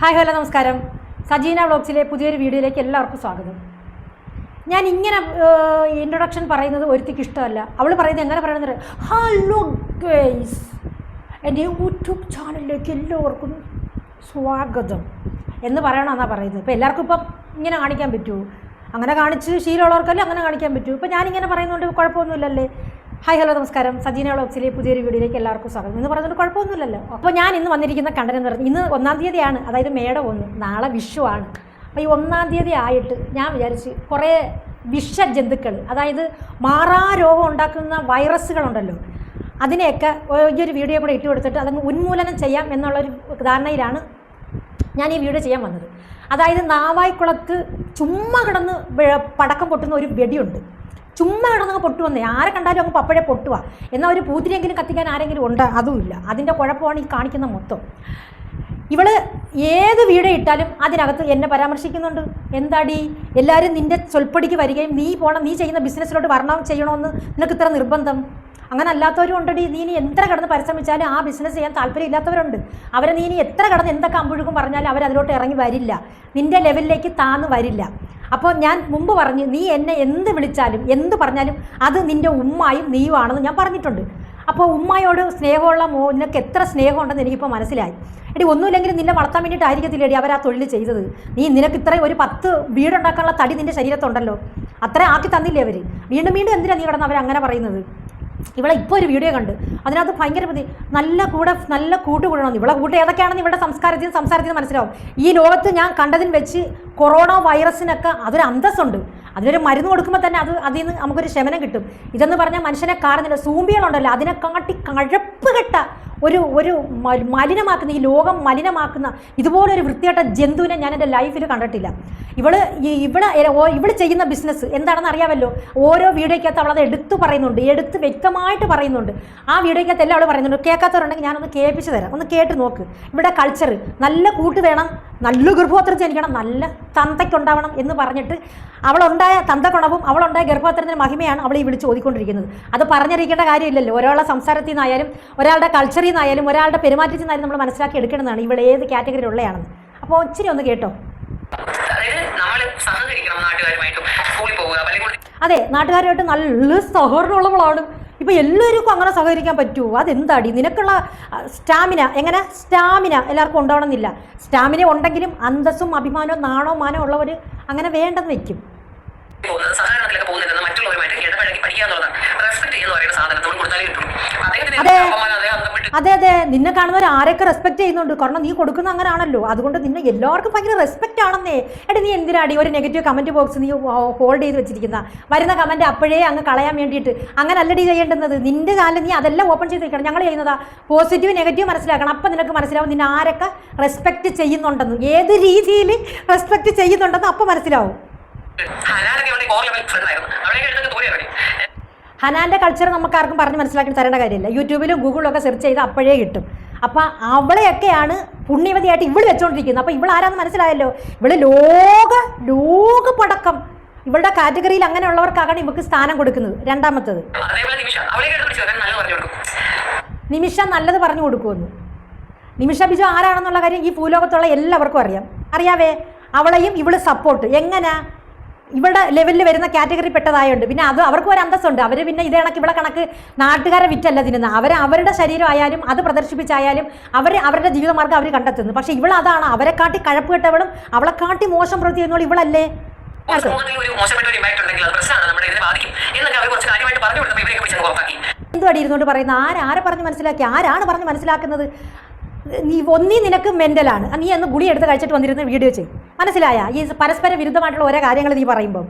Hi hello നമസ്കാരം. സജീന വ്ളോഗ്സിലെ പുതിയൊരു വീഡിയോയിലേക്ക് എല്ലാവർക്കും സ്വാഗതം. ഞാൻ ഇങ്ങനെ ഇൻട്രൊഡക്ഷൻ പറയുന്നത് ഒരുത്തിക്ക് ഇഷ്ടമല്ല. അവൾ പറയുന്നത് എങ്ങനെ പറയണമെന്ന് ഹലോ ഗൈസ്, എൻ്റെ യൂട്യൂബ് ചാനലിലേക്ക് എല്ലാവർക്കും സ്വാഗതം എന്ന് പറയണമെന്നാണ് പറയുന്നത്. ഇപ്പോൾ എല്ലാവർക്കും ഇപ്പം ഇങ്ങനെ കാണിക്കാൻ പറ്റുമോ? അങ്ങനെ കാണിച്ച് ശീലമുള്ളവർക്കല്ലേ അങ്ങനെ കാണിക്കാൻ പറ്റൂ. ഇപ്പോൾ ഞാനിങ്ങനെ പറയുന്നതുകൊണ്ട് കുഴപ്പമൊന്നുമില്ലല്ലേ? ഹായ് ഹലോ നമസ്കാരം. സജീന വ്ളോഗ്സിലെ പുതിയൊരു വീഡിയോയിലേക്ക് എല്ലാവർക്കും സ്വാഗതം എന്ന് പറയുന്നത് കുഴപ്പമൊന്നുമില്ലല്ലോ. അപ്പോൾ ഞാൻ ഇന്ന് വന്നിരിക്കുന്ന കണ്ടന്റ് എന്ന് പറഞ്ഞാൽ ഇന്ന് 1-ാം തീയതിയാണ്, അതായത് മേടം 1, നാളെ വിഷു ആണ്. അപ്പോൾ ഈ 1-ാം തീയതി ആയിട്ട് ഞാൻ വിചാരിച്ച് കുറേ വിഷജന്തുക്കൾ, അതായത് മാറാരോഗം ഉണ്ടാക്കുന്ന വൈറസുകളുണ്ടല്ലോ, അതിനെയൊക്കെ ഈ ഒരു വീഡിയോ കൂടെ ഇട്ട് കൊടുത്തിട്ട് അതങ്ങ് ഉന്മൂലനം ചെയ്യാം എന്നുള്ളൊരു ധാരണയിലാണ് ഞാൻ ഈ വീഡിയോ ചെയ്യാൻ വന്നത്. അതായത് നാവായിക്കുളത്ത് ചുമ്മാ കിടന്ന് പടക്കം പൊട്ടുന്ന ഒരു വെടിയുണ്ട്. ചുമ്മാ കിടന്നങ്ങ് പൊട്ടുവന്നേ, ആരെ കണ്ടാലും അങ്ങ് പപ്പഴേ പൊട്ടുക. എന്നാൽ ഒരു പൂത്തിരിയെങ്കിലും കത്തിക്കാൻ ആരെങ്കിലും ഉണ്ട്, അതുമില്ല. അതിൻ്റെ കുഴപ്പമാണ് ഈ കാണിക്കുന്ന മൊത്തം. ഇവള് ഏത് വീഡിയോ ഇട്ടാലും അതിനകത്ത് എന്നെ പരാമർശിക്കുന്നുണ്ട്. എന്താടി എല്ലാവരും നിൻ്റെ ചൊൽപ്പടിക്ക് വരികയും നീ ചെയ്യുന്ന ബിസിനസ്സിലോട്ട് വരണം ചെയ്യണമെന്ന് നിനക്ക് ഇത്ര നിർബന്ധം? അങ്ങനെ അല്ലാത്തവരും ഉണ്ടടി. നീ ഇനി എത്ര കിടന്ന് പരിശ്രമിച്ചാലും ആ ബിസിനസ് ചെയ്യാൻ താല്പര്യമില്ലാത്തവരുണ്ട്. അവരെ നീ ഇനി എത്ര കിടന്ന് എന്തൊക്കെ അമ്പുഴുക്കും പറഞ്ഞാലും അവരതിലോട്ട് ഇറങ്ങി വരില്ല, നിൻ്റെ ലെവലിലേക്ക് താന്ന് വരില്ല. അപ്പോൾ ഞാൻ മുമ്പ് പറഞ്ഞു, നീ എന്നെ എന്ത് വിളിച്ചാലും എന്ത് പറഞ്ഞാലും അത് നിൻ്റെ ഉമ്മായും നീയുമാണെന്ന് ഞാൻ പറഞ്ഞിട്ടുണ്ട്. അപ്പോൾ ഉമ്മായോട് സ്നേഹമുള്ള നിനക്ക് എത്ര സ്നേഹമുണ്ടെന്ന് എനിക്കിപ്പോൾ മനസ്സിലായി. എടി ഒന്നുമില്ലെങ്കിലും നിന്നെ വളർത്താൻ വേണ്ടിയിട്ടായിരിക്കത്തില്ലേടി അവർ ആ തൊഴിൽ ചെയ്തത്. നിനക്ക് ഇത്രയും ഒരു 10 വീടുണ്ടാക്കാനുള്ള തടി നിൻ്റെ ശരീരത്തുണ്ടല്ലോ, അത്ര ആക്കി തന്നില്ലേ അവർ? വീണ്ടും വീണ്ടും എന്തിനാണ് നീ കിടന്ന് അവരങ്ങനെ പറയുന്നത്? ഇവളെ ഇപ്പോൾ ഒരു വീഡിയോ കണ്ട് അതിനകത്ത് ഭയങ്കര നല്ല കൂട്ടുകൂടണമെന്ന്. ഇവളെ കൂട്ട് ഏതൊക്കെയാണെന്ന് ഇവളുടെ സംസാരത്തിന് മനസ്സിലാവും. ഈ ലോകത്ത് ഞാൻ കണ്ടതിന് വെച്ച് കൊറോണ വൈറസിനൊക്കെ അതൊരു അന്തസ്സുണ്ട്. അതിനൊരു മരുന്ന് കൊടുക്കുമ്പോൾ തന്നെ അതിൽ നിന്ന് നമുക്കൊരു ശമനം കിട്ടും. ഇതെന്ന് പറഞ്ഞാൽ മനുഷ്യനെ കാണുന്നില്ല. സൂമ്പികളുണ്ടല്ലോ, അതിനെ കാട്ടി കഴപ്പ് കെട്ട ഒരു മലിനമാക്കുന്ന, ഈ ലോകം മലിനമാക്കുന്ന ഇതുപോലൊരു വൃത്തികെട്ട ജന്തുവിനെ ഞാൻ എൻ്റെ ലൈഫിൽ കണ്ടിട്ടില്ല. ഇവള് ചെയ്യുന്ന ബിസിനസ് എന്താണെന്ന് അറിയാമല്ലോ. ഓരോ വീഡിയോയ്ക്കകത്ത് അവളത് എടുത്ത് വ്യക്തമായിട്ട് പറയുന്നുണ്ട്. ആ വീഡിയോയ്ക്കകത്ത് എല്ലാം അവൾ പറയുന്നുണ്ട്. കേൾക്കാത്തവരുണ്ടെങ്കിൽ ഞാനൊന്ന് കേൾപ്പിച്ച് തരാം, ഒന്ന് കേട്ട് നോക്ക്. ഇവിടെ കൾച്ചർ നല്ല കൂട്ട് വേണം, നല്ല ഗർഭപാത്രം ജനിക്കണം, നല്ല തന്തയ്ക്കുണ്ടാവണം എന്ന് പറഞ്ഞിട്ട് അവളുണ്ടായ തന്തക്കുണവും അവളുണ്ടായ ഗർഭപാത്രത്തിൻ്റെ മഹിമയാണ് അവൾ ഈ വിളിച്ച് ഓതിക്കൊണ്ടിരിക്കുന്നത്. അത് പറഞ്ഞറിയിക്കേണ്ട കാര്യമില്ലല്ലോ. ഒരാളുടെ സംസാരത്തിൽ നിന്നായാലും ഒരാളുടെ കൾച്ചറിൽ നിന്നായാലും ഒരാളുടെ പെരുമാറ്റത്തിൽ നിന്നായാലും നമ്മൾ മനസ്സിലാക്കി എടുക്കേണ്ടതാണ് ഇവൾ ഏത് കാറ്റഗറിയിലുള്ളതാണെന്ന്. അപ്പോൾ ഇച്ചിരി ഒന്ന് കേട്ടോ. അതെ, നാട്ടുകാരുമായിട്ട് നല്ല സഹകരണമുള്ളവളാണ്. ഇപ്പം എല്ലാവർക്കും അങ്ങനെ സഹകരിക്കാൻ പറ്റുമോ? അതെന്താടി നിനക്കുള്ള സ്റ്റാമിന? സ്റ്റാമിന എല്ലാവർക്കും ഉണ്ടാവണമെന്നില്ല. സ്റ്റാമിന ഉണ്ടെങ്കിലും അന്തസ്സും അഭിമാനവും നാണോ മാനോ ഉള്ളവർ അങ്ങനെ വേണ്ടെന്ന് വെക്കും. അതെ, നിന്നെ കാണുന്നവർ ആരൊക്കെ റെസ്പെക്ട് ചെയ്യുന്നുണ്ട്. കാരണം നീ കൊടുക്കുന്ന അങ്ങനെ ആണല്ലോ, അതുകൊണ്ട് നിന്നെ എല്ലാവർക്കും ഭയങ്കര റെസ്പെക്റ്റ് ആണെന്നേ. നീ എന്തിനാടി ഒരു നെഗറ്റീവ് കമൻറ്റ് ബോക്സ് നീ ഹോൾഡ് ചെയ്ത് വെച്ചിരിക്കുന്ന? വരുന്ന കമൻറ്റ് അപ്പോഴേ അങ്ങ് കളയാൻ വേണ്ടിയിട്ട് അങ്ങനെ അല്ലടി ചെയ്യേണ്ടുന്നത്. നിൻ്റെ കാലം നീ അതെല്ലാം ഓപ്പൺ ചെയ്ത് വെക്കണം. ഞങ്ങൾ ചെയ്യുന്നതാ പോസിറ്റീവ് നെഗറ്റീവ് മനസ്സിലാക്കണം. അപ്പം നിനക്ക് മനസ്സിലാവും നിന്നെ ആരൊക്കെ റെസ്പെക്റ്റ് ചെയ്യുന്നുണ്ടെന്ന്, ഏത് രീതിയിൽ റെസ്പെക്റ്റ് ചെയ്യുന്നുണ്ടെന്ന് അപ്പം മനസ്സിലാവും. ഹനാൻ്റെ കൾച്ചർ നമുക്ക് ആർക്കും പറഞ്ഞ് മനസ്സിലാക്കി തരേണ്ട കാര്യമില്ല. യൂട്യൂബിലും ഗൂഗിളിലൊക്കെ സെർച്ച് ചെയ്ത് അപ്പോഴേ കിട്ടും. അപ്പം അവളെയൊക്കെയാണ് പുണ്യവതിയായിട്ട് ഇവൾ വെച്ചുകൊണ്ടിരിക്കുന്നത്. അപ്പോൾ ഇവൾ ആരാന്ന് മനസ്സിലായല്ലോ. ഇവള് ലോക പടക്കം, ഇവളുടെ കാറ്റഗറിയിൽ അങ്ങനെയുള്ളവർക്കാണ് ഇവൾക്ക് സ്ഥാനം കൊടുക്കുന്നത്. രണ്ടാമത്തത് നിമിഷ നല്ലത് പറഞ്ഞു കൊടുക്കുമെന്ന്. നിമിഷ ബിജു ആരാണെന്നുള്ള കാര്യം ഈ ഭൂലോകത്തുള്ള എല്ലാവർക്കും അറിയാവേ. അവളെയും ഇവള് സപ്പോർട്ട് എങ്ങനെ ഇവളുടെ ലെവലിൽ വരുന്ന കാറ്റഗറി പെട്ടതായുണ്ട്. പിന്നെ അത് അവർക്ക് ഒരു അന്തസ്സുണ്ട്. അവർ പിന്നെ ഇതേ കണക്ക് ഇവിടെ കണക്ക് നാട്ടുകാരെ വിറ്റല്ല തിന്നുന്ന. അവരുടെ ശരീരം ആയാലും അത് പ്രദർശിപ്പിച്ചായാലും അവരുടെ ജീവിതമാർഗ്ഗം അവർ കണ്ടെത്തുന്നു. പക്ഷെ ഇവളതാണ് അവരെ കാട്ടി കഴപ്പ് കെട്ടവളും അവളെ കാട്ടി മോശം പ്രവൃത്തി ചെയ്യുന്നവൾ ഇവളല്ലേ. എന്തുവാടി ഇരുന്നോണ്ട് പറയുന്ന? ആരെ പറഞ്ഞ് മനസ്സിലാക്കി? ആരാണ് പറഞ്ഞ് മനസ്സിലാക്കുന്നത്? നിനക്ക് മെൻ്റലാണ്. നീ അന്ന് ഗുളി എടുത്ത് കഴിച്ചിട്ട് വന്നിരുന്ന വീഡിയോ ചെയ്യും. മനസ്സിലായ? ഈ പരസ്പര വിരുദ്ധമായിട്ടുള്ള ഓരോ കാര്യങ്ങൾ നീ പറയുമ്പോൾ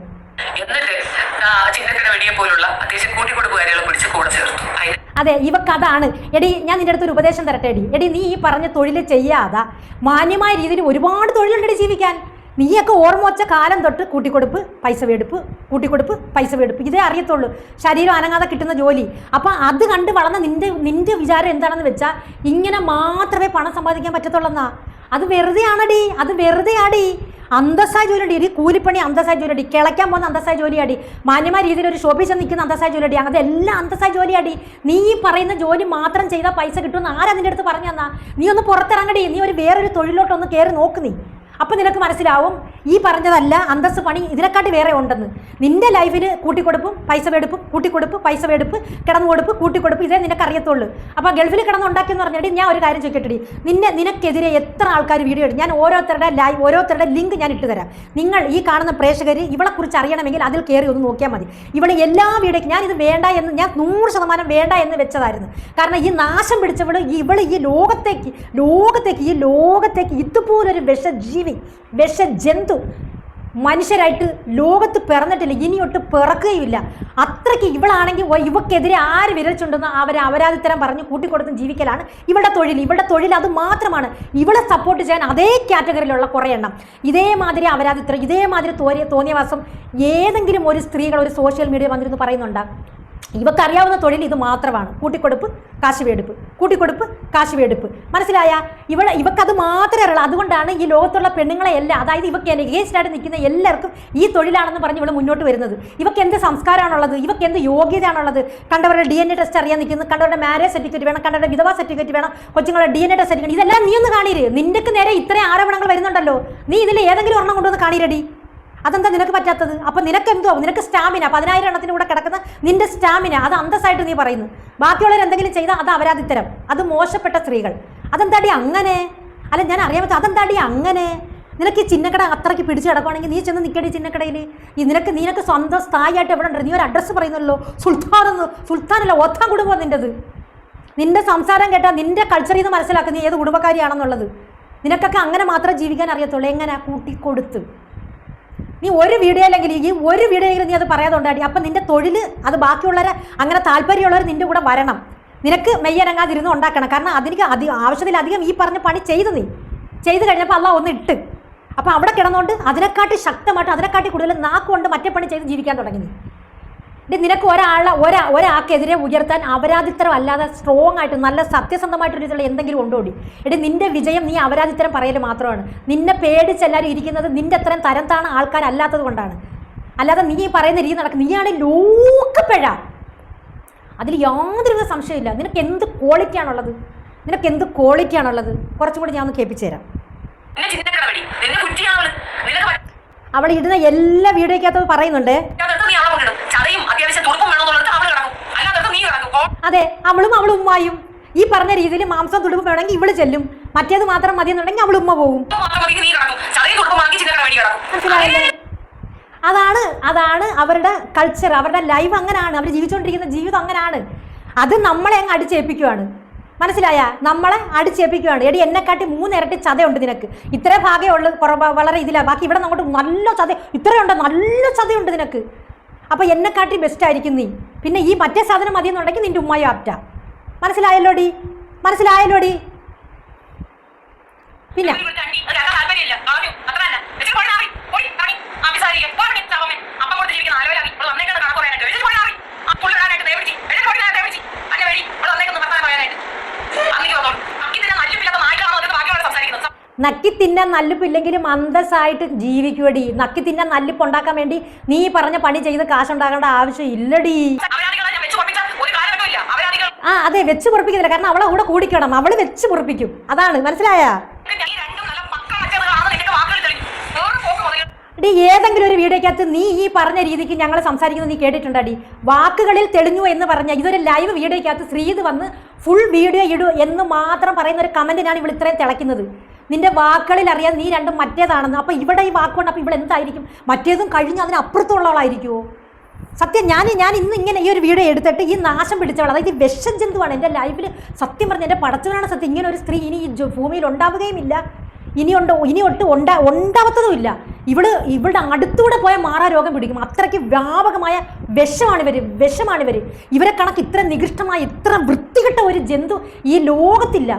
അതെ, ഇവക്കതാണ്. എടി ഞാൻ നിന്റെ അടുത്തൊരു ഉപദേശം തരട്ടെ. എടി നീ ഈ പറഞ്ഞ തൊഴിൽ ചെയ്യാതെ മാന്യമായ രീതിയിൽ ഒരുപാട് തൊഴിലുണ്ട് ജീവിക്കാൻ. നീയൊക്കെ ഓർമ്മ വച്ച കാലം തൊട്ട് കൂട്ടിക്കൊടുപ്പ് പൈസ വെടുപ്പ് ഇതേ അറിയത്തുള്ളൂ. ശരീരം അനങ്ങാതെ കിട്ടുന്ന ജോലി. അപ്പം അത് കണ്ട് വളർന്ന നിന്റെ വിചാരം എന്താണെന്ന് വെച്ചാൽ ഇങ്ങനെ മാത്രമേ പണം സമ്പാദിക്കാൻ പറ്റത്തുള്ളെന്നാ. അത് വെറുതെ ആണടി. അന്തസ്സായ ജോലിയുണ്ട്. ഈ കൂലിപ്പണി അന്തസ്സായ ജോലിയടി, കിളയ്ക്കാൻ പോകുന്ന അന്തസ്സായ ജോലിയാടി, മാന്യമായ രീതിയിൽ ഒരു ഷോപ്പിൽ ചെന്ന് നിൽക്കുന്ന അന്തസ്സായ ജോലിയടി, അതെല്ലാം അന്തസ്സായ ജോലിയാടി. നീ ഈ പറയുന്ന ജോലി മാത്രം ചെയ്താൽ പൈസ കിട്ടുമെന്ന് ആരാ നിൻ്റെ അടുത്ത് പറഞ്ഞു തന്നാ? നീ ഒന്ന് പുറത്തിറങ്ങടി, നീ ഒരു വേറൊരു തൊഴിലോട്ടൊന്ന് കയറി നോക്ക് നീ. അപ്പം നിനക്ക് മനസ്സിലാവും ഈ പറഞ്ഞതല്ല അന്തസ്സ് പണി ഇതിനെക്കാട്ടി വേറെ ഉണ്ടെന്ന്. നിന്റെ ലൈഫിൽ കൂട്ടിക്കൊടുപ്പും പൈസ വെടുപ്പും, കൂട്ടിക്കൊടുപ്പ് പൈസ വെടുപ്പ്, കിടന്നു കൊടുപ്പ് കൂട്ടിക്കൊടുപ്പ്, ഇതേ നിനക്ക് അറിയത്തുള്ളൂ. അപ്പോൾ ഗൾഫിൽ കിടന്നുണ്ടാക്കിയെന്ന് പറഞ്ഞിട്ട് ഞാൻ ഒരു കാര്യം ചോദിക്കട്ടെ, നിനക്കെതിരെ എത്ര ആൾക്കാർ വീഡിയോ ഇടും? ഞാൻ ഓരോരുത്തരുടെ ലിങ്ക് ഞാൻ ഇട്ട് തരാം. നിങ്ങൾ ഈ കാണുന്ന പ്രേക്ഷകർ ഇവളെക്കുറിച്ച് അറിയണമെങ്കിൽ അതിൽ കയറി ഒന്ന് നോക്കിയാൽ മതി. ഇവളെ എല്ലാ വീഡിയോയ്ക്ക് ഞാനിത് വേണ്ട എന്ന് ഞാൻ 100% വേണ്ട എന്ന് വെച്ചതായിരുന്നു. കാരണം ഈ നാശം പിടിച്ചവൾ ഇവൾ ഈ ലോകത്തേക്ക് ഇതുപോലൊരു വിഷജീവി, വിഷജന്തു മനുഷ്യരായിട്ട് ലോകത്ത് പിറന്നിട്ടില്ല, ഇനിയൊട്ട് പിറക്കുകയുമില്ല. അത്രയ്ക്ക് ഇവളാണെങ്കിൽ ഇവക്കെതിരെ ആര് വിരലിച്ചുണ്ടെന്ന് അവരാധിത്തരം പറഞ്ഞ് കൂട്ടിക്കൊടുത്തും ജീവിക്കലാണ് ഇവളുടെ തൊഴിൽ. അത് മാത്രമാണ്. ഇവളെ സപ്പോർട്ട് ചെയ്യാൻ അതേ കാറ്റഗറിയിലുള്ള കുറേ എണ്ണം ഇതേമാതിരി അപരാധിത്തരം, ഇതേമാതിരി തോന്നിയവാസം ഏതെങ്കിലും ഒരു സ്ത്രീകൾ ഒരു സോഷ്യൽ മീഡിയ വന്നിരുന്ന് പറയുന്നുണ്ടോ? ഇവക്കറിയാവുന്ന തൊഴിൽ ഇത് മാത്രമാണ്, കൂട്ടിക്കൊടുപ്പ് കാശ് വേടുപ്പ്, കൂട്ടിക്കൊടുപ്പ് കാശ് വേടുപ്പ്. മനസ്സിലായ? ഇവക്കത് മാത്രമേ അറിയുള്ളൂ. അതുകൊണ്ടാണ് ഈ ലോകത്തുള്ള പെണ്ണുങ്ങളെ എല്ലാം, അതായത് ഇവക്ക് എഗേൻസ്റ്റായിട്ട് നിൽക്കുന്ന എല്ലാവർക്കും ഈ തൊഴിലാണെന്ന് പറഞ്ഞ് ഇവൾ മുന്നോട്ട് വരുന്നത്. ഇവക്ക് എന്ത് സംസ്കാരമാണുള്ളത്, ഇവക്ക് എന്ത് യോഗ്യതയാണുള്ളത്? കണ്ടവരുടെ DNA ടെസ്റ്റ് അറിയാൻ നിൽക്കുന്നു, കണ്ടവരുടെ മാരേജ് സർട്ടിഫിക്കറ്റ് വേണം, കണ്ടവരുടെ വിധവാ സർട്ടിഫിക്കറ്റ് വേണം, കൊച്ചുങ്ങളുടെ DNA ടെസ്റ്റ് സർട്ടിഫിക്കറ്റ്, ഇതെല്ലാം നീ ഒന്ന് കാണീര്. നിന്റെക്ക് നേരെ ഇത്രയും ആരോപണങ്ങൾ വരുന്നുണ്ടല്ലോ, നീ ഇതിൽ ഏതെങ്കിലും ഒരെണ്ണം കൊണ്ടുവന്ന് കാണീരടി. അതെന്താ നിനക്ക് പറ്റാത്തത്? അപ്പം നിനക്കെന്തോ, നിനക്ക് സ്റ്റാമിന 10,000 എണ്ണത്തിന് കൂടെ കിടക്കുന്ന നിന്റെ സ്റ്റാമിന അത് അന്തസ്സായിട്ട് നീ പറയുന്നു. ബാക്കിയുള്ളവർ എന്തെങ്കിലും ചെയ്താൽ അത് അപരാധിത്തരം, അത് മോശപ്പെട്ട സ്ത്രീകൾ. അതെന്താടി അങ്ങനെ? അല്ല ഞാൻ അറിയാൻ പറ്റും, അതെന്താടി അങ്ങനെ? നിനക്ക് ഈ ചിന്നക്കട അത്രയ്ക്ക് പിടിച്ച് കിടക്കുകയാണെങ്കിൽ നീ ചെന്ന് നിൽക്കടി ചിന്നക്കടയിൽ. നിനക്ക് സ്വന്തം സ്ഥായിയായിട്ട് എവിടെ ഉണ്ട്? നീ ഒരു അഡ്രസ്സ് പറയുന്നല്ലോ, സുൽത്താനല്ല ഒത്താൻ കുടുംബം നിൻ്റെത്. നിന്റെ സംസാരം കേട്ടാൽ നിന്റെ കൾച്ചറിൽ നിന്ന് മനസ്സിലാക്കുക നീ ഏത് കുടുംബക്കാരിയാണെന്നുള്ളത്. നിനക്കൊക്കെ അങ്ങനെ മാത്രമേ ജീവിക്കാൻ അറിയത്തുള്ളൂ. എങ്ങനെ? കൂട്ടിക്കൊടുത്ത്. നീ ഒരു വീഡിയോയിലെങ്കിലും നീ അത് പറയാതെ ഉണ്ടാടി. അപ്പം നിന്റെ തൊഴിൽ അത് ബാക്കിയുള്ളവരെ അങ്ങനെ താല്പര്യമുള്ളവർ നിന്റെ കൂടെ വരണം. നിനക്ക് മെയ്യനങ്ങാതിരുന്ന് ഉണ്ടാക്കണം. കാരണം ആവശ്യത്തിലധികം ഈ പറഞ്ഞ പണി ചെയ്ത് കഴിഞ്ഞപ്പോൾ അള്ളാഹ് ഒന്ന് ഇട്ട്. അപ്പോൾ അവിടെ കിടന്നുകൊണ്ട് അതിനെക്കാട്ടി ശക്തമായിട്ട് അതിനെക്കാട്ടി കൂടുതൽ നാക്കുകൊണ്ട് മറ്റേ പണി ചെയ്ത് ജീവിക്കാൻ തുടങ്ങി. നിനക്ക് ഒരാൾക്കെതിരെ ഉയർത്താൻ അപരാധിത്തരം അല്ലാതെ സ്ട്രോങ് ആയിട്ട് നല്ല സത്യസന്ധമായിട്ടൊരു ഇതിലുള്ള എന്തെങ്കിലും ഉണ്ടോടി? നിന്റെ വിജയം നീ അപരാധിത്തരം പറയൽ മാത്രമാണ്. നിന്നെ പേടിച്ചെല്ലാവരും ഇരിക്കുന്നത് നിന്റെ അത്രയും തരം താണ ആൾക്കാരല്ലാത്തത് കൊണ്ടാണ്. അല്ലാതെ നീ പറയുന്ന രീതി നടക്കും. നീയാണ് ലോക്കപ്പഴ, അതിൽ യാതൊരുവിധ സംശയമില്ല. നിനക്ക് എന്ത് ക്വാളിറ്റിയാണുള്ളത്? കുറച്ചും കൂടി ഞാൻ ഒന്ന് കേൾപ്പിച്ചു തരാം. അവൾ ഇടുന്ന എല്ലാ വീഡിയോക്കകത്തും പറയുന്നുണ്ട്. അതെ, അവളും ഉമ്മായും ഈ പറഞ്ഞ രീതിയിൽ മാംസം തുടുപ്പ് വേണമെങ്കിൽ ഇവള് ചെല്ലും, മറ്റേത് മാത്രം മതി എന്നുണ്ടെങ്കിൽ അവൾ ഉമ്മ പോവും. മനസ്സിലായല്ലേ? അതാണ് അവരുടെ കൾച്ചർ, അവരുടെ ലൈഫ് അങ്ങനെയാണ്, അവർ ജീവിച്ചുകൊണ്ടിരിക്കുന്ന ജീവിതം അങ്ങനെയാണ്. അത് നമ്മളെ അങ്ങ് അടിച്ചേൽപ്പിക്കുവാണ്. മനസ്സിലായ? നമ്മളെ അടിച്ചേൽപ്പിക്കുകയാണ്. എന്നെക്കാട്ടി 3 ഇരട്ടി ചതയുണ്ട് നിനക്ക്. ഇത്രേ ഭാഗമുള്ളൂ, വളരെ ഇതിലാണ്. ബാക്കി ഇവിടെ അങ്ങോട്ട് നല്ല ഇത്രയുണ്ട്, നല്ല ചതയുണ്ട് നിനക്ക്. അപ്പോൾ എന്നെക്കാട്ടി ബെസ്റ്റ് ആയിരിക്കും നീ. പിന്നെ ഈ മറ്റേ സാധനം മതി എന്നുണ്ടെങ്കിൽ നിന്റെ ഉമ്മയും ആപ്റ്റാ. മനസ്സിലായല്ലോടി? പിന്നെ നക്കി തിന്നാൻ നല്ലിപ്പില്ലെങ്കിലും അന്തസ്സായിട്ട് ജീവിക്കുവടി. നക്കി തിന്നാൻ നല്ലിപ്പ് ഉണ്ടാക്കാൻ വേണ്ടി നീ പറഞ്ഞ പണി ചെയ്ത് കാശുണ്ടാക്കേണ്ട ആവശ്യം ഇല്ലടി. അതെ, വെച്ച് പൊറപ്പിക്കുന്നില്ല. കാരണം അവളെ കൂടെ കൂടിക്കണം, അവള് വെച്ച് പൊറപ്പിക്കും. അതാണ്. മനസ്സിലായ? ഏതെങ്കിലും ഒരു വീഡിയോക്കകത്ത് നീ ഈ പറഞ്ഞ രീതിക്ക് ഞങ്ങൾ സംസാരിക്കുന്നത് നീ കേട്ടിട്ടുണ്ടാടി? വാക്കുകളിൽ തെളിഞ്ഞു എന്ന് പറഞ്ഞാൽ ഇതൊരു ലൈവ് വീഡിയോക്കകത്ത് ശ്രീത് വന്ന് ഫുൾ വീഡിയോ ഇടൂ എന്ന് മാത്രം പറയുന്ന ഒരു കമന്റിനാണ് ഇവൾ ഇത്രയും തിളയ്ക്കുന്നത്. നിന്റെ വാക്കുകളിൽ അറിയാതെ നീ രണ്ടും മറ്റേതാണെന്ന്. അപ്പോൾ ഇവിടെ ഈ വാക്കുകൊണ്ട് അപ്പോൾ ഇവിടെ എന്തായിരിക്കും? മറ്റേതും കഴിഞ്ഞ് അതിനപ്പുറത്തുള്ളവളായിരിക്കുമോ? സത്യം ഞാൻ ഇന്ന് ഇങ്ങനെ ഈ ഒരു വീഡിയോ എടുത്തിട്ട് ഈ നാശം പിടിച്ചവൾ, അതായത് ഈ വിഷം ജന്തുവാണ് എൻ്റെ ലൈഫിൽ. സത്യം പറഞ്ഞ എൻ്റെ പടച്ചവനാണ് സത്യം. ഇങ്ങനെ ഒരു സ്ത്രീ ഇനി ഈ ഭൂമിയിൽ ഉണ്ടാവുകയുമില്ല, ഇനി ഒട്ട് ഉണ്ടാവത്തതുമില്ല. ഇവളുടെ അടുത്തൂടെ പോയാൽ മാറാ രോഗം പിടിക്കും. അത്രയ്ക്ക് വ്യാപകമായ വിഷമാണിവർ. ഇവരെ കണക്ക് ഇത്ര നികൃഷ്ടമായ ഇത്ര വൃത്തികെട്ട ഒരു ജന്തു ഈ ലോകത്തില്ല.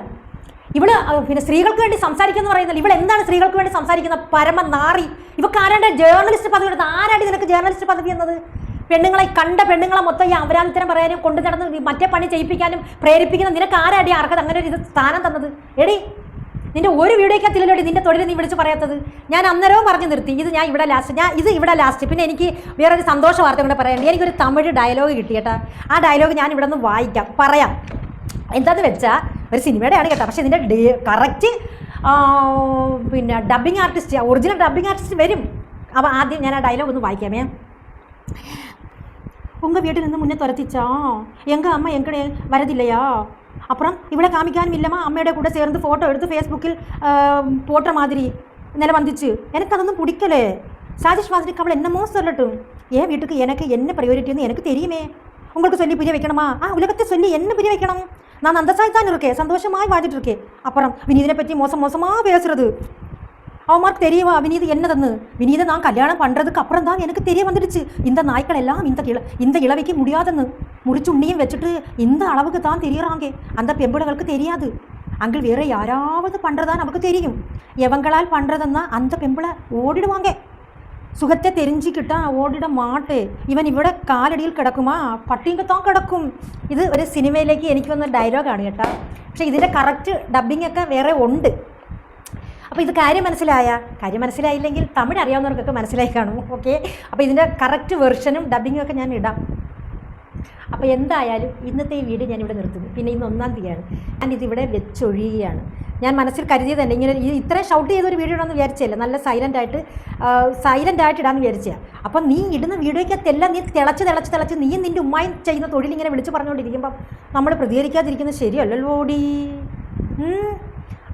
പിന്നെ സ്ത്രീകൾക്ക് വേണ്ടി സംസാരിക്കുന്നു പറയുന്നത്. എന്താണ് സ്ത്രീകൾക്ക് വേണ്ടി സംസാരിക്കുന്ന പരമ നാറി? ഇവക്ക് ആരാണ്ട് ജേർണലിസ്റ്റ് പദവി എടുത്ത്? ആരാണ് നിനക്ക് ജേർണലിസ്റ്റ് പദവി എന്നത്? പെണ്ണുങ്ങളെ മൊത്തം ഈ അപരാധിത്തരം പറയാനും കൊണ്ടു നടന്ന് മറ്റേ പണി ചെയ്യിപ്പിക്കാനും പ്രേരിപ്പിക്കുന്ന നിനക്ക് ആരാടി അർഹത അങ്ങനെ ഒരു സ്ഥാനം തന്നത്? നിൻ്റെ ഒരു വീഡിയോക്കകത്തില്ലല്ലോ നിൻ്റെ തൊഴിൽ നീ വിളിച്ച് പറയാത്തത്. ഞാൻ അന്നേരവും പറഞ്ഞു നിർത്തി, ഇത് ഞാൻ ഇവിടെ ലാസ്റ്റ്. പിന്നെ എനിക്ക് വേറൊരു സന്തോഷ വാർത്ത കൊണ്ട് പറയാനുണ്ട്. എനിക്കൊരു തമിഴ് ഡയലോഗ് കിട്ടിയേട്ടാ. ആ ഡയലോഗ് ഞാൻ ഇവിടെ നിന്ന് പറയാം. എന്താണെന്ന് വെച്ചാൽ ഒരു സിനിമയുടെ ആണ് കേട്ടോ. പക്ഷേ ഇതിൻ്റെ കറക്റ്റ് പിന്നെ dubbing artist, original dubbing artist വരും. അപ്പോൾ ആദ്യം ഞാൻ ആ ഡയലോഗ് ഒന്ന് വായിക്കാമേ. உங்கள் வீட்டில் இருந்து முன்னே துரத்திச்சா, எங்கள் அம்மா எங்கடே வரதில்லையா, அப்புறம் இவளை காமிக்காനും இல்லைம்மா அம்மையோட கூட சேர்ந்து ஃபோட்டோ எடுத்து ஃபேஸ்புக்கில் போட்ட மாதிரி நில வந்துச்சு. எனக்கு அதொന്നും பிடிக்கல. சாஜேஷ் வாசனுக்கு அவளை என்னமோ சொல்லட்டும். என் வீட்டுக்கு எனக்கு என்ன ப்ரையாரிட்டின்னு எனக்கு தெரியுமே. உங்களுக்கு சொல்லி புரிய வைக்கணுமா? உலகத்தை சொல்லி என்ன புரிய வைக்கணும்? நான் அந்த சாய் தான் இருக்கேன், சந்தோஷமாக வாழ்ந்துட்டு இருக்கேன். அப்புறம் வினீதனை பற்றி மோசமாக பேசுறது. அவமாருக்கு தெரியவா வினீது என்னதுன்னு? வினீதை நான் கல்யாணம் பண்ணுறதுக்கு அப்புறம் தான் எனக்கு தெரிய வந்துடுச்சு, இந்த நாய்க்கள் எல்லாம் இந்த இளவைக்கு முடியாதுன்னு. முடிச்சு உண்ணியும் வச்சுட்டு இந்த அளவுக்கு தான் தெரியறாங்க. அந்த பெம்புளைகளுக்கு தெரியாது. அங்கே வேற யாராவது பண்ணுறதா நமக்கு தெரியும். எவங்களால் பண்ணுறதுன்னா அந்த பெம்புளை ஓடிடுவாங்க. സുഖത്തെ തെരിഞ്ചിക്കിട്ടാ ഓടിട മാട്ടെ. ഇവൻ ഇവിടെ കാലടിയിൽ കിടക്കുമാ, പട്ടിങ്കത്താൻ കിടക്കും. ഇത് ഒരു സിനിമയിലേക്ക് എനിക്ക് വന്ന ഡയലോഗാണ് കേട്ടോ. പക്ഷേ ഇതിൻ്റെ കറക്റ്റ് ഡബ്ബിംഗ് ഒക്കെ വേറെ ഉണ്ട്. അപ്പോൾ ഇത് കാര്യം മനസ്സിലായില്ലെങ്കിൽ തമിഴ് അറിയാവുന്നവർക്കൊക്കെ മനസ്സിലായി കാണും. ഓക്കെ, അപ്പോൾ ഇതിൻ്റെ കറക്റ്റ് വെർഷനും ഡബ്ബിങ്ങും ഒക്കെ ഞാൻ ഇടാം. അപ്പോൾ എന്തായാലും ഇന്നത്തെ ഈ വീഡിയോ ഞാനിവിടെ നിർത്തുന്നു. പിന്നെ ഇന്ന് 1-ാം തീയതിയാണ്. ഞാനിതിവിടെ വെച്ചൊഴിയുകയാണ്. ഞാൻ മനസ്സിൽ കരുതിയത് തന്നെ ഇങ്ങനെ ഇത്രയും ഷൗട്ട് ചെയ്തൊരു വീഡിയോ ഇടാമെന്ന് വിചാരിച്ചല്ല. നല്ല സൈലൻ്റായിട്ട് ഇടാമെന്ന് വിചാരിച്ചാൽ. അപ്പം നീ ഇടുന്ന വീഡിയോയ്ക്കകത്തെല്ലാം നീ തിളച്ച് നീയും നിൻ്റെ ഉമ്മായും ചെയ്യുന്ന തൊഴിലിങ്ങനെ വിളിച്ച് പറഞ്ഞുകൊണ്ടിരിക്കുമ്പം നമ്മൾ പ്രതികരിക്കാതിരിക്കുന്നത് ശരിയല്ലല്ലോ ഡി.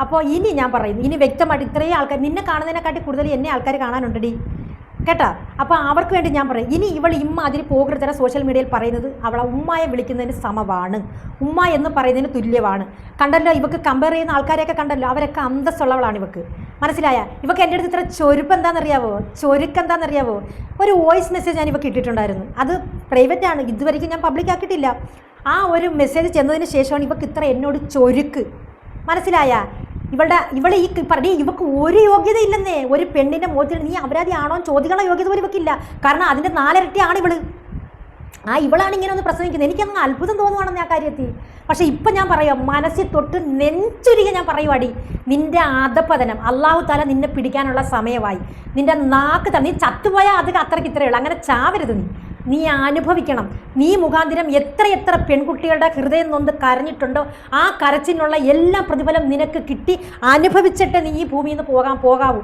അപ്പോൾ ഇനി ഞാൻ പറയുന്നു, ഇനി വ്യക്തമായിട്ട് ഇത്രയും ആൾക്കാർ നിന്നെ കാണുന്നതിനെക്കാട്ടി കൂടുതൽ എന്നെ ആൾക്കാർ കാണാനുണ്ടടി കേട്ടോ. അപ്പോൾ അവർക്ക് വേണ്ടി ഞാൻ പറയും, ഇനി ഇവൾ അതിന് പോകരുതര സോഷ്യൽ മീഡിയയിൽ പറയുന്നത് അവളെ ഉമ്മായെ വിളിക്കുന്നതിന് സമമാണ്, ഉമ്മ എന്ന് പറയുന്നതിന് തുല്യമാണ്. കണ്ടല്ലോ, ഇവക്ക് കമ്പയർ ചെയ്യുന്ന ആൾക്കാരെയൊക്കെ കണ്ടല്ലോ, അവരൊക്കെ അന്തസ്സുള്ളവളാണ് ഇവക്ക്. മനസ്സിലായ? ഇവക്ക് എൻ്റെ അടുത്ത് ഇത്ര ചൊരുക്കെന്താണെന്നറിയാവോ? ഒരു വോയിസ് മെസ്സേജ് ഞാൻ ഇവക്ക് ഇട്ടിട്ടുണ്ടായിരുന്നു. അത് പ്രൈവറ്റാണ്, ഇതുവരെയ്ക്കും ഞാൻ പബ്ലിക് ആക്കിയിട്ടില്ല. ആ ഒരു മെസ്സേജ് ചെന്നതിന് ശേഷമാണ് ഇവക്ക് ഇത്ര എന്നോട് ചൊരുക്ക്. മനസ്സിലായ? ഇവളെ ഈ പറഞ്ഞ ഇവക്ക് ഒരു യോഗ്യതയില്ലെന്നേ. ഒരു പെണ്ണിൻ്റെ മുഖത്തിൽ നീ അപരാധി ആണോ ചോദിക്കാനുള്ള യോഗ്യത പോലും ഇവക്കില്ല. കാരണം അതിൻ്റെ 4 ഇരട്ടിയാണ് ഇവള്. ഇവളാണ് ഇങ്ങനെ ഒന്ന് പ്രസംഗിക്കുന്നത്. എനിക്കങ്ങ് അത്ഭുതം തോന്നുവാണെന്ന് ആ കാര്യത്തിൽ. പക്ഷേ ഇപ്പം ഞാൻ പറയാം, മനസ്സിൽ തൊട്ട് നെഞ്ചുരുകെ ഞാൻ പറയുവാടി, നിൻ്റെ അധപതനം അള്ളാഹു താല നിന്നെ പിടിക്കാനുള്ള സമയമായി. നിൻ്റെ നാക്ക് നീ ചത്തുപോയാൽ അത് അത്രയ്ക്ക് ഇത്രയേ ഉള്ളൂ. അങ്ങനെ ചാവരുത്. നീ അനുഭവിക്കണം. നീ മുഖാന്തിരം എത്ര പെൺകുട്ടികളുടെ ഹൃദയം നൊന്ന് കരഞ്ഞിട്ടുണ്ടോ, ആ കരച്ചിനുള്ള എല്ലാ പ്രതിഫലം നിനക്ക് കിട്ടി അനുഭവിച്ചിട്ട് നീ ഈ ഭൂമിയിൽ നിന്ന് പോകാവൂ.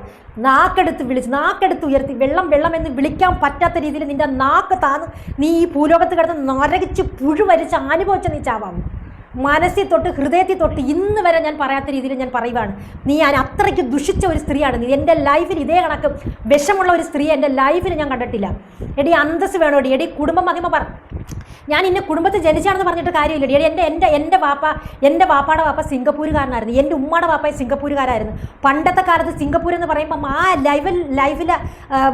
നാക്കെടുത്ത് ഉയർത്തി വെള്ളം എന്ന് വിളിക്കാൻ പറ്റാത്ത രീതിയിൽ നിൻ്റെ നാക്ക് താന്ന് നീ ഈ ഭൂലോകത്ത് കിടന്ന് നരകിച്ച് പുഴുവരിച്ച് അനുഭവിച്ച നീ ചാവാമൂ. മനസ്സിൽ തൊട്ട് ഹൃദയത്തിൽ തൊട്ട് ഇന്ന് വരെ ഞാൻ പറയാത്ത രീതിയിൽ ഞാൻ പറയുവാണ്, നീ ഞാൻ അത്രയ്ക്ക് ദുഷിച്ച ഒരു സ്ത്രീയാണ് നീ. എൻ്റെ ലൈഫിൽ ഇതേ കണക്ക് വിഷമുള്ള ഒരു സ്ത്രീ എൻ്റെ ലൈഫിൽ ഞാൻ കണ്ടിട്ടില്ല. എടി അന്തസ് വേണോടി, എടി കുടുംബ മഹിമ ഞാൻ ഇന്നെ കുടുംബത്തിൽ ജനിച്ചാണെന്ന് പറഞ്ഞിട്ട് കാര്യമില്ല. എടി എൻ്റെ വാപ്പാടെ വാപ്പ സിംഗപ്പൂരുകാരനായിരുന്നു, എൻ്റെ ഉമ്മയുടെ വാപ്പ സിംഗപ്പൂരുകാരായിരുന്നു. പണ്ടത്തെ കാലത്ത് സിംഗപ്പൂർ എന്ന് പറയുമ്പം ആ ലൈഫിൽ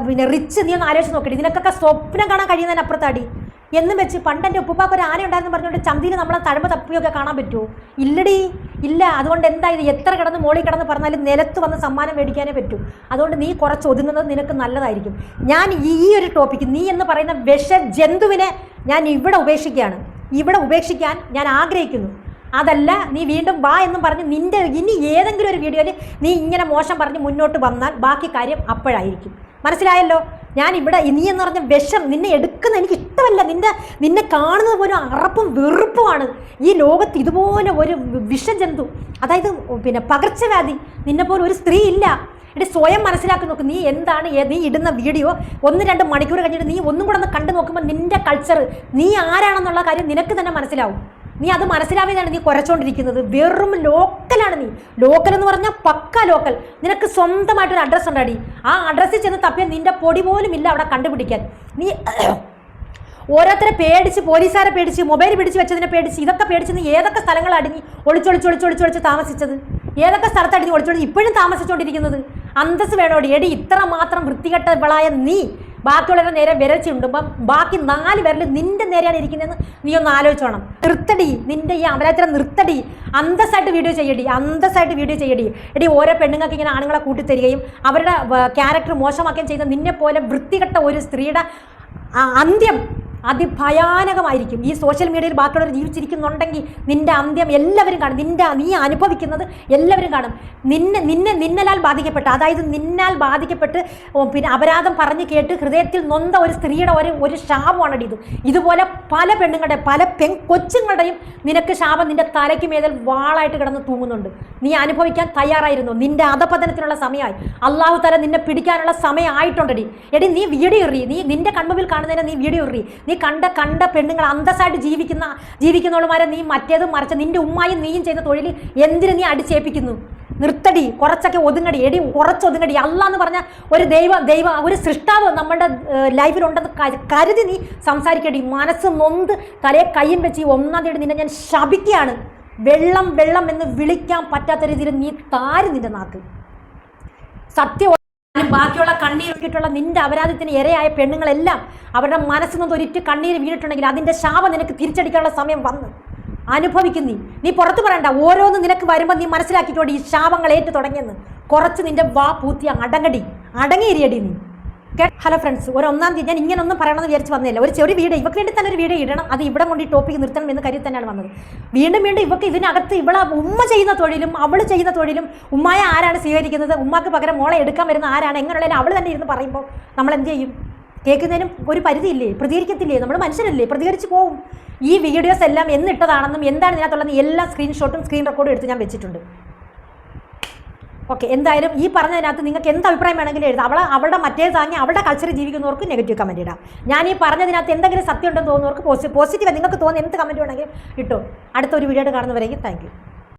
പിന്നെ റിച്ച് നീ ഒന്ന് ആലോചിച്ച് നോക്കടി. ഇതിനൊക്കെ സ്വപ്നം കാണാൻ കഴിയുന്നതിനപ്പുറത്താടി എന്നും വെച്ച് പണ്ട് എൻ്റെ ഉപ്പുപ്പാക്ക് ഒരു ആന ഉണ്ടായിരുന്നു പറഞ്ഞുകൊണ്ട് ചന്തിയിൽ നമ്മളെ തഴമ്പ് തപ്പിയൊക്കെ കാണാൻ പറ്റുമോ? ഇല്ലടി, ഇല്ല. അതുകൊണ്ട് എന്തായത് എത്ര മോളിൽ കിടന്ന് പറഞ്ഞാലും നിലത്ത് വന്ന് സമ്മാനം മേടിക്കാനേ പറ്റൂ. അതുകൊണ്ട് നീ കുറച്ച് ഒതുങ്ങുന്നത് നിനക്ക് നല്ലതായിരിക്കും. ഞാൻ ഈ ഒരു ടോപ്പിക്ക് നീ എന്ന് പറയുന്ന വിഷജന്തുവിനെ ഞാൻ ഇവിടെ ഉപേക്ഷിക്കാൻ ഞാൻ ആഗ്രഹിക്കുന്നു. അതല്ല നീ വീണ്ടും വാ എന്നും പറഞ്ഞ് നിൻ്റെ ഇനി ഏതെങ്കിലും ഒരു വീഡിയോയിൽ നീ ഇങ്ങനെ മോശം പറഞ്ഞ് മുന്നോട്ട് വന്നാൽ ബാക്കി കാര്യം അപ്പോഴായിരിക്കും. മനസ്സിലായല്ലോ? ഞാൻ ഇവിടെ നീ എന്ന് പറഞ്ഞ വിഷം നിന്നെ എടുക്കുന്ന എനിക്ക് ഇഷ്ടമല്ല. നിന്നെ കാണുന്നത് പോലും അറപ്പും വെറുപ്പുമാണ്. ഈ ലോകത്ത് ഇതുപോലെ ഒരു വിഷജന്തു, അതായത് പിന്നെ പകർച്ചവ്യാധി നിന്നെപ്പോലെ ഒരു സ്ത്രീ ഇല്ല. എടി സ്വയം മനസ്സിലാക്കി നോക്ക്. നീ എന്താണ് നീ ഇടുന്ന വീഡിയോ 1-2 മണിക്കൂർ കഴിഞ്ഞിട്ട് നീ ഒന്നും കൂടെ ഒന്ന് കണ്ടു നോക്കുമ്പോൾ നിൻ്റെ കൾച്ചർ നീ ആരാണെന്നുള്ള കാര്യം നിനക്ക് തന്നെ മനസ്സിലാവും. നീ അത് മനസ്സിലാവുകയാണ് നീ കുറച്ചുകൊണ്ടിരിക്കുന്നത്. വെറും ലോക്കലാണ് നീ. ലോക്കൽ എന്ന് പറഞ്ഞാൽ പക്ക ലോക്കൽ. നിനക്ക് സ്വന്തമായിട്ടൊരു അഡ്രസ്സ് ഉണ്ടാടി. ആ അഡ്രസ്സിൽ ചെന്ന് തപ്പിയാൽ നിൻ്റെ പൊടി പോലും ഇല്ല അവിടെ കണ്ടുപിടിക്കാൻ. നീ ഓരോരുത്തരെ പേടിച്ച്, പോലീസുകാരെ പേടിച്ച്, മൊബൈൽ പിടിച്ച് വെച്ചതിനെ പേടിച്ച്, ഇതൊക്കെ പേടിച്ച് നീ ഏതൊക്കെ സ്ഥലങ്ങൾ അടിഞ്ഞ് ഒളിച്ചൊളിച്ച് താമസിച്ചത്? ഏതൊക്കെ സ്ഥലത്ത് അടിഞ്ഞ് ഒളിച്ചൊളിച്ച് ഇപ്പോഴും താമസിച്ചുകൊണ്ടിരിക്കുന്നത്? അന്തസ് വേണോടി. എടി ഇത്ര മാത്രം വൃത്തികെട്ടവളായ നീ ബാക്കിയുള്ളവരുടെ നേരെ വിരച്ചിടുമ്പം ബാക്കി 4 പേരിൽ നിൻ്റെ നേരെയാണ് ഇരിക്കുന്നതെന്ന് നീ ഒന്ന് ആലോചിച്ചോണം. നിർത്തടി, നിൻ്റെ ഈ അമരാചരം നിർത്തടി. അന്തസ്സായിട്ട് വീഡിയോ ചെയ്യടി. എടി ഓരോ പെണ്ണുങ്ങൾക്ക് ഇങ്ങനെ ആണുങ്ങളെ കൂട്ടിത്തരികയും അവരുടെ ക്യാരക്ടർ മോശമാക്കുകയും ചെയ്യുന്ന നിന്നെപ്പോലെ വൃത്തികെട്ട ഒരു സ്ത്രീയുടെ അന്ത്യം അതിഭയാനകമായിരിക്കും. ഈ സോഷ്യൽ മീഡിയയിൽ ബാക്കിയുള്ളവർ ജീവിച്ചിരിക്കുന്നുണ്ടെങ്കിൽ നിൻ്റെ അന്ത്യം എല്ലാവരും കാണും. നീ അനുഭവിക്കുന്നത് എല്ലാവരും കാണും. നിന്നലാൽ ബാധിക്കപ്പെട്ട്, അതായത് നിന്നാൽ ബാധിക്കപ്പെട്ട് പിന്നെ അപരാധം പറഞ്ഞു കേട്ട് ഹൃദയത്തിൽ നൊന്ത ഒരു സ്ത്രീയുടെ ഒരു ശാപമാണടി ഇത്. ഇതുപോലെ പല പെണ്ണുങ്ങളുടെ പല കൊച്ചുങ്ങളുടെയും നിനക്ക് ശാപം നിൻ്റെ തലയ്ക്ക് മേതൽ വാളായിട്ട് കിടന്ന് തൂങ്ങുന്നുണ്ട്. നീ അനുഭവിക്കാൻ തയ്യാറായിരുന്നു. നിൻ്റെ അധപതനത്തിനുള്ള സമയമായി. അള്ളാഹു തആല നിന്നെ പിടിക്കാനുള്ള സമയമായിട്ടുണ്ടടി. എടി നീ വീഡിയോ എറി, നിൻ്റെ കൺമുമ്പിൽ കാണുന്നതിനെ നീ വീഡിയോ എറി. നീ കണ്ട പെണ്ണുങ്ങൾ അന്തസ്സായിട്ട് ജീവിക്കുന്നവളുമാരെ നീ മറ്റേതും മറിച്ച് നിൻ്റെ ഉമ്മായും നീയും ചെയ്ത തൊഴിൽ എന്തിനു നീ അടിച്ചേൽപ്പിക്കുന്നു? നിർത്തടി, കുറച്ചൊക്കെ ഒതുങ്ങടി. എടി കുറച്ചൊതുങ്ങടി. അല്ലാ എന്ന് പറഞ്ഞ ഒരു ദൈവ ഒരു സൃഷ്ടാവ് നമ്മുടെ ലൈഫിലുണ്ടെന്ന് കരുതി നീ സംസാരിക്കടി. മനസ്സ് നൊന്ത് തലയെ കയ്യും വെച്ച് 1-ാം തീയതി നിന്നെ ഞാൻ ശപിക്കുകയാണ്. വെള്ളം എന്ന് വിളിക്കാൻ പറ്റാത്ത രീതിയിൽ നീ താര് നിന്റെ നാക്ക്. സത്യം ബാക്കിയുള്ള കണ്ണീർ വീണിട്ടുള്ള നിന്റെ അപരാധത്തിന് ഇരയായ പെണ്ണുങ്ങളെല്ലാം അവരുടെ മനസ്സിൽ നിന്ന് ഒരിറ്റ് കണ്ണീര് വീണിട്ടുണ്ടെങ്കിൽ അതിൻ്റെ ശാപം നിനക്ക് തിരിച്ചടിക്കാനുള്ള സമയം വന്ന് അനുഭവിക്കും. നീ പുറത്ത് പറയണ്ട. ഓരോന്ന് നിനക്ക് വരുമ്പോൾ നീ മനസ്സിലാക്കിക്കോടി ഈ ശാപങ്ങൾ ഏറ്റു തുടങ്ങിയെന്ന്. കുറച്ച് നിന്റെ വാ പൂത്തി അടങ്ങിയിരിയടി നീ. ഹലോ ഫ്രണ്ട്സ്, ഒരു 1-ാം തീയതി ഞാൻ ഇങ്ങനൊന്നും പറയണമെന്ന് വിചാരിച്ച് വന്നില്ല. ഒരു വീഡിയോ ഇവർക്ക് വേണ്ടി തന്നെ ഒരു വീഡിയോ ഇടണം. അത് ഇവിടെ കൊണ്ട് ഈ ടോപ്പിക്ക് നിർത്തണം എന്ന് കരുതി തന്നെയാണ് വന്നത്. വീണ്ടും ഇവർക്ക് ഇതിനകത്ത് ഇവളെ ഉമ്മ ചെയ്യുന്ന തൊഴിലും അവൾ ചെയ്യുന്ന തൊഴിലും ഉമ്മായ ആരാണ് സ്വീകരിക്കുന്നത്, ഉമ്മാക്ക് പകരം മോളെ എടുക്കാൻ വരുന്ന ആരാണ്, എങ്ങനെയുള്ളതിന് അവൾ തന്നെ ഇരുന്ന് പറയുമ്പോൾ നമ്മൾ എന്ത് ചെയ്യും? കേൾക്കുന്നതിനും ഒരു പരിധിയില്ലേ? പ്രതികരിക്കത്തില്ലേ? നമ്മൾ മനുഷ്യരല്ലേ, പ്രതികരിച്ച് പോവും. ഈ വീഡിയോസ് എല്ലാം എന്നിട്ടതാണെന്നും എന്താണ് ഇതിനകത്തുള്ളതെന്ന് എല്ലാ സ്ക്രീൻഷോട്ടും സ്ക്രീൻ റെക്കോർഡും എടുത്ത് ഞാൻ വെച്ചിട്ടുണ്ട്. ഓക്കെ, എന്തായാലും ഈ പറഞ്ഞതിനകത്ത് നിങ്ങൾക്ക് എന്ത് അഭിപ്രായം വേണമെങ്കിലും എഴുതാം. അവളുടെ മറ്റേ താങ്ങി അവളുടെ കൾച്ചർ ജീവിക്കുന്നവർക്ക് നെഗറ്റീവ് കമൻറ്റ് ഇടാം. ഞാൻ ഈ പറഞ്ഞതിനകത്ത് എന്തെങ്കിലും സത്യം ഉണ്ടെന്ന് തോന്നുന്നവർക്ക് പോസിറ്റീവ് നിങ്ങൾക്ക് തോന്നുന്ന എന്ത് കമൻറ്റ് വേണമെങ്കിലും ഇട്ടോ. അടുത്തൊരു വീഡിയോ കാണുന്നവരേക്കും താങ്ക് യു.